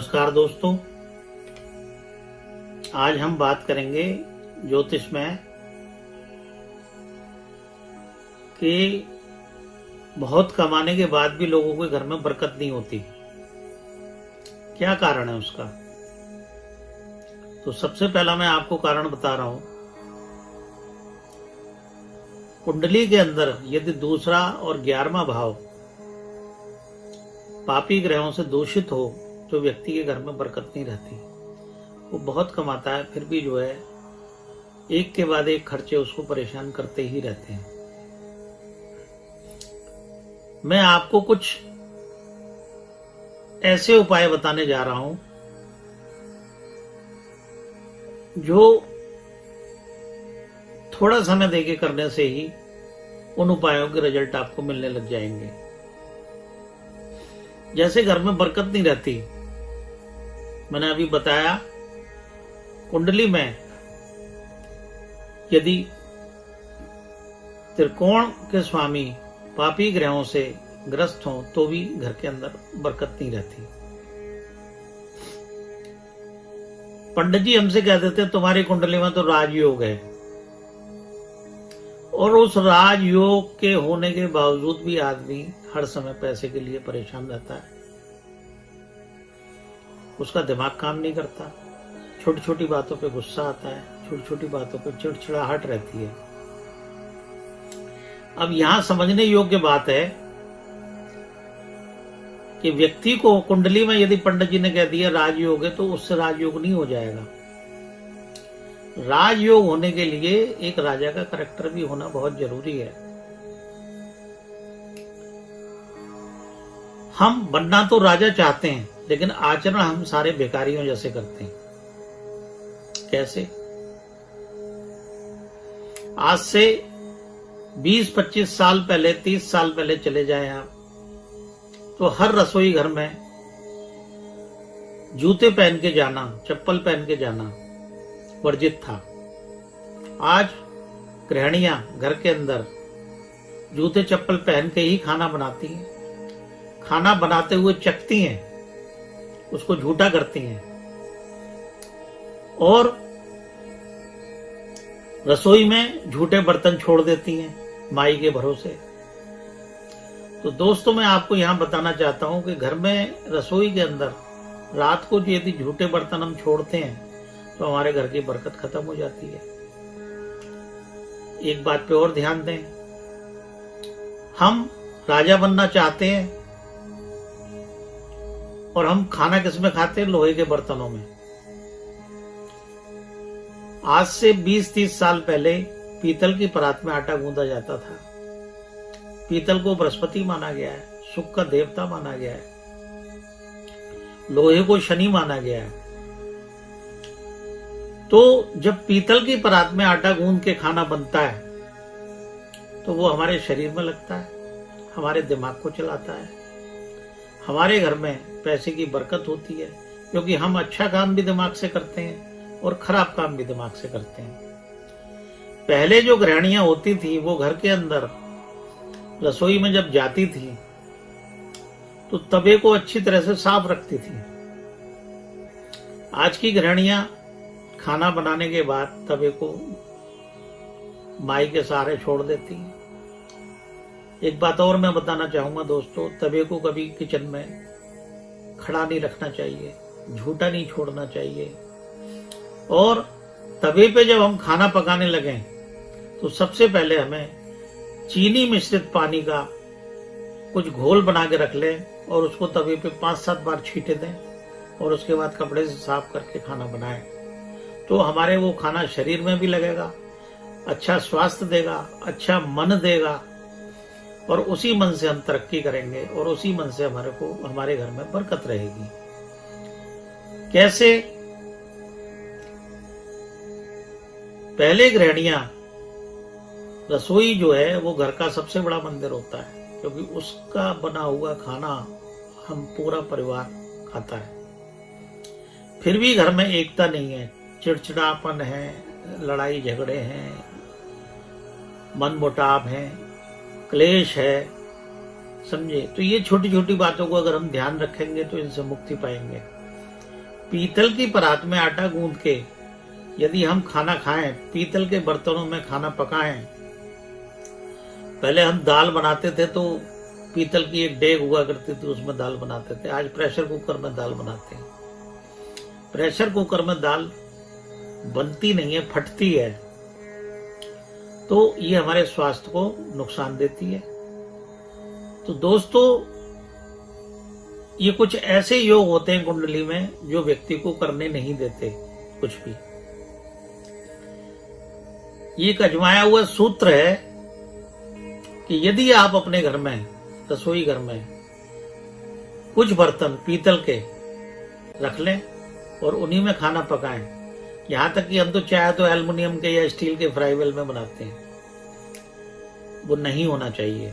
नमस्कार दोस्तों, आज हम बात करेंगे ज्योतिष में कि बहुत कमाने के बाद भी लोगों के घर में बरकत नहीं होती। क्या कारण है उसका? तो सबसे पहला मैं आपको कारण बता रहा हूं। कुंडली के अंदर यदि दूसरा और 11वां भाव पापी ग्रहों से दूषित हो तो व्यक्ति के घर में बरकत नहीं रहती। वो बहुत कमाता है, फिर भी जो है एक के बाद एक खर्चे उसको परेशान करते ही रहते हैं। मैं आपको कुछ ऐसे उपाय बताने जा रहा हूं जो थोड़ा समय देके करने से ही उन उपायों के रिजल्ट आपको मिलने लग जाएंगे। जैसे घर में बरकत नहीं रहती, मैंने अभी बताया, कुंडली में यदि त्रिकोण के स्वामी पापी ग्रहों से ग्रस्त हों तो भी घर के अंदर बरकत नहीं रहती। पंडित जी हमसे कह देते तुम्हारी कुंडली में तो राजयोग है, और उस राजयोग के होने के बावजूद भी आदमी हर समय पैसे के लिए परेशान रहता है। उसका दिमाग काम नहीं करता, छोटी छोटी बातों पे गुस्सा आता है, छोटी छोटी बातों पे चिड़चिड़ाहट रहती है। अब यहां समझने योग्य बात है कि व्यक्ति को कुंडली में यदि पंडित जी ने कह दिया राजयोग है तो उससे राजयोग नहीं हो जाएगा। राजयोग होने के लिए एक राजा का करैक्टर भी होना बहुत जरूरी है। हम बनना तो राजा चाहते हैं, लेकिन आचरण हम सारे बेकारियों जैसे करते हैं। कैसे? आज से 20-25 साल पहले, 30 साल पहले चले जाएं आप, तो हर रसोई घर में जूते पहन के जाना, चप्पल पहन के जाना वर्जित था। आज गृहिणियां घर के अंदर जूते चप्पल पहन के ही खाना बनाती हैं। खाना बनाते हुए चखती हैं, उसको झूठा करती हैं और रसोई में झूठे बर्तन छोड़ देती हैं माई के भरोसे। तो दोस्तों, मैं आपको यहां बताना चाहता हूं कि घर में रसोई के अंदर रात को यदि झूठे बर्तन हम छोड़ते हैं तो हमारे घर की बरकत खत्म हो जाती है। एक बात पे और ध्यान दें, हम राजा बनना चाहते हैं और हम खाना किसमें खाते हैं? लोहे के बर्तनों में। आज से 20-30 साल पहले पीतल की परात में आटा गूंदा जाता था। पीतल को बृहस्पति माना गया है, सुख का देवता माना गया है, लोहे को शनि माना गया है। तो जब पीतल की परात में आटा गूंद के खाना बनता है तो वो हमारे शरीर में लगता है, हमारे दिमाग को चलाता है, हमारे घर में पैसे की बरकत होती है, क्योंकि हम अच्छा काम भी दिमाग से करते हैं और खराब काम भी दिमाग से करते हैं। पहले जो गृहिणियां होती थी वो घर के अंदर रसोई में जब जाती थी तो तवे को अच्छी तरह से साफ रखती थी। आज की गृहिणियां खाना बनाने के बाद तवे को माई के सहारे छोड़ देती हैं। एक बात और मैं बताना चाहूंगा दोस्तों, तवे को कभी किचन में खड़ा नहीं रखना चाहिए, झूठा नहीं छोड़ना चाहिए। और तवे पे जब हम खाना पकाने लगे तो सबसे पहले हमें चीनी मिश्रित पानी का कुछ घोल बना के रख लें और उसको तवे पे 5-7 बार छींटे दें और उसके बाद कपड़े से साफ करके खाना बनाएं। तो हमारे वो खाना शरीर में भी लगेगा, अच्छा स्वास्थ्य देगा, अच्छा मन देगा, और उसी मन से हम तरक्की करेंगे और उसी मन से हमारे घर में बरकत रहेगी। कैसे? पहले गृहिणियां, रसोई जो है वो घर का सबसे बड़ा मंदिर होता है, क्योंकि उसका बना हुआ खाना हम पूरा परिवार खाता है। फिर भी घर में एकता नहीं है, चिड़चिड़ापन है, लड़ाई झगड़े हैं, मनमुटाव है, क्लेश है, समझे? तो ये छोटी छोटी बातों को अगर हम ध्यान रखेंगे तो इनसे मुक्ति पाएंगे। पीतल की परात में आटा गूंद के यदि हम खाना खाएं, पीतल के बर्तनों में खाना पकाएं। पहले हम दाल बनाते थे तो पीतल की एक डेग हुआ करती थी, उसमें दाल बनाते थे। आज प्रेशर कुकर में दाल बनाते हैं। प्रेशर कुकर में दाल बनती नहीं है, फटती है, तो ये हमारे स्वास्थ्य को नुकसान देती है। तो दोस्तों, ये कुछ ऐसे योग होते हैं कुंडली में जो व्यक्ति को करने नहीं देते कुछ भी। ये एक अजमाया हुआ सूत्र है कि यदि आप अपने घर में, रसोई घर में कुछ बर्तन पीतल के रख लें और उन्हीं में खाना पकाएं, यहां तक कि हम तो चाहे तो एल्युमिनियम के या स्टील के फ्राईवेल में बनाते हैं, वो नहीं होना चाहिए।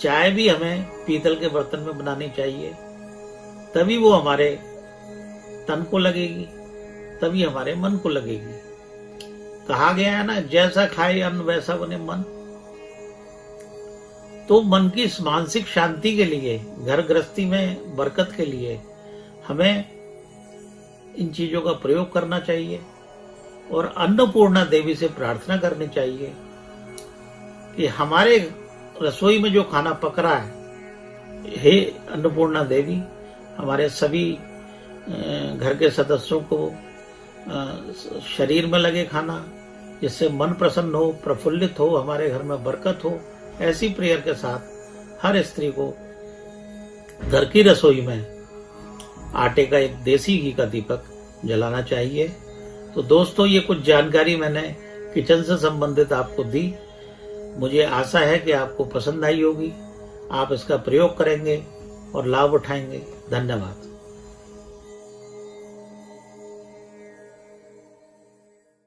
चाय भी हमें पीतल के बर्तन में बनानी चाहिए, तभी वो हमारे तन को लगेगी, तभी हमारे मन को लगेगी। कहा गया है ना, जैसा खाए अन्न वैसा बने मन। तो मन की मानसिक शांति के लिए, घर गृहस्थी में बरकत के लिए हमें इन चीजों का प्रयोग करना चाहिए और अन्नपूर्णा देवी से प्रार्थना करनी चाहिए कि हमारे रसोई में जो खाना पक रहा है, हे अन्नपूर्णा देवी, हमारे सभी घर के सदस्यों को शरीर में लगे खाना, जिससे मन प्रसन्न हो, प्रफुल्लित हो, हमारे घर में बरकत हो। ऐसी प्रेयर के साथ हर स्त्री को घर की रसोई में आटे का एक देसी घी का दीपक जलाना चाहिए। तो दोस्तों, ये कुछ जानकारी मैंने किचन से संबंधित आपको दी। मुझे आशा है कि आपको पसंद आई होगी। आप इसका प्रयोग करेंगे और लाभ उठाएंगे। धन्यवाद।